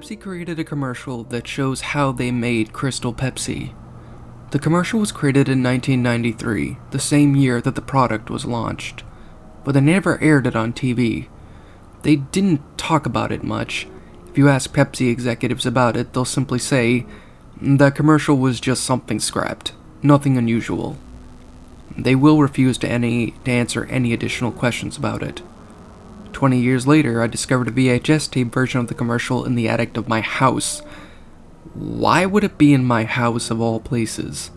Pepsi created a commercial that shows how they made Crystal Pepsi. The commercial was created in 1993, the same year that the product was launched, but they never aired it on TV. They didn't talk about it much. If you ask Pepsi executives about it, they'll simply say, that commercial was just something scrapped, nothing unusual. They will refuse to answer any additional questions about it. 20 years later, I discovered a VHS tape version of the commercial in the attic of my house. Why would it be in my house of all places?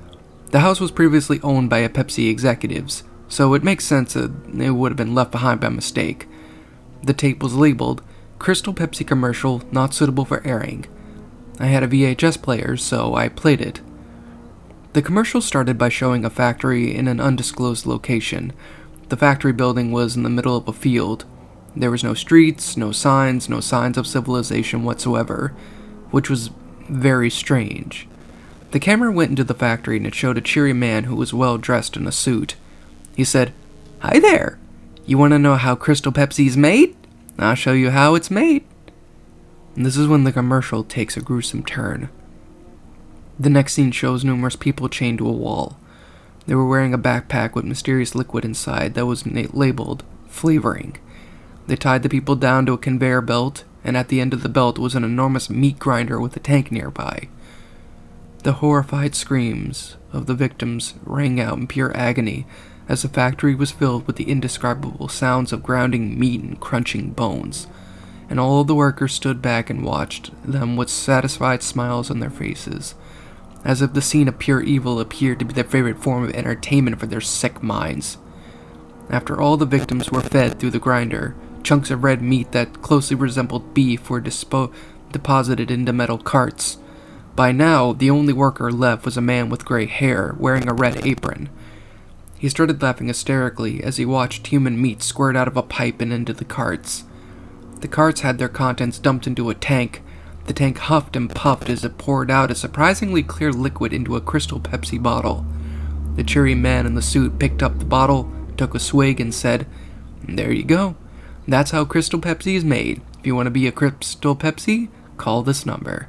The house was previously owned by a Pepsi executives, so it makes sense that it would have been left behind by mistake. The tape was labeled, Crystal Pepsi commercial not suitable for airing. I had a VHS player, so I played it. The commercial started by showing a factory in an undisclosed location. The factory building was in the middle of a field. There was no streets, no signs of civilization whatsoever, which was very strange. The camera went into the factory and it showed a cheery man who was well dressed in a suit. He said, "Hi there! You want to know how Crystal Pepsi is made? I'll show you how it's made." And this is when the commercial takes a gruesome turn. The next scene shows numerous people chained to a wall. They were wearing a backpack with mysterious liquid inside that was labeled flavoring. They tied the people down to a conveyor belt, and at the end of the belt was an enormous meat grinder with a tank nearby. The horrified screams of the victims rang out in pure agony as the factory was filled with the indescribable sounds of grounding meat and crunching bones, and all of the workers stood back and watched them with satisfied smiles on their faces, as if the scene of pure evil appeared to be their favorite form of entertainment for their sick minds. After all the victims were fed through the grinder, chunks of red meat that closely resembled beef were deposited into metal carts. By now, the only worker left was a man with gray hair, wearing a red apron. He started laughing hysterically as he watched human meat squirt out of a pipe and into the carts. The carts had their contents dumped into a tank. The tank huffed and puffed as it poured out a surprisingly clear liquid into a Crystal Pepsi bottle. The cheery man in the suit picked up the bottle, took a swig, and said, "There you go. That's how Crystal Pepsi is made. If you want to be a Crystal Pepsi, call this number."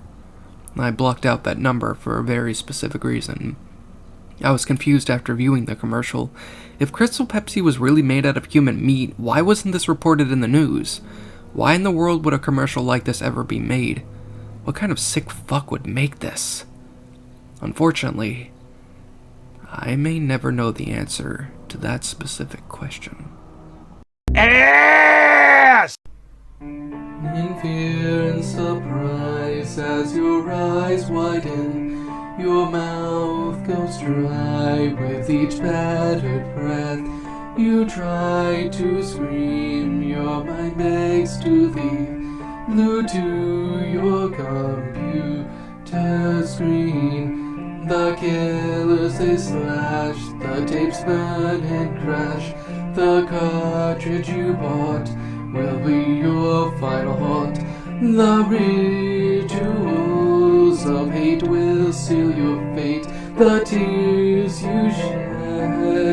I blocked out that number for a very specific reason. I was confused after viewing the commercial. If Crystal Pepsi was really made out of human meat, why wasn't this reported in the news? Why in the world would a commercial like this ever be made? What kind of sick fuck would make this? Unfortunately, I may never know the answer to that specific question. Ass! In fear and surprise, as your eyes widen, your mouth goes dry with each battered breath. You try to scream, your mind begs to leave, glued to your computer screen. The killers they slash, the tapes burn and crash. The cartridge you bought will be your final haunt. The rituals of hate will seal your fate. The tears you shed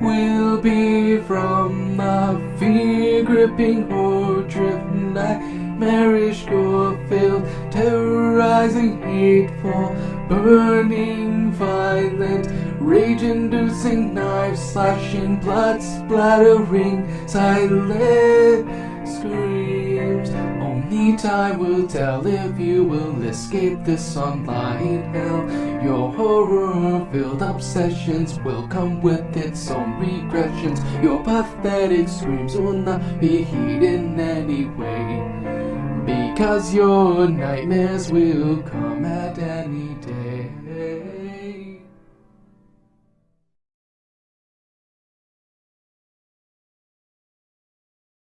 will be from the fear-gripping horror-driven nightmarish gore-filled, terrorizing, hateful, burning, violent, rage-inducing, knife-slashing, blood-splattering, silent screams. Only time will tell if you will escape this online hell. Your horror-filled obsessions will come with its own regressions. Your pathetic screams will not be heeded in any way, because your nightmares will come at any day.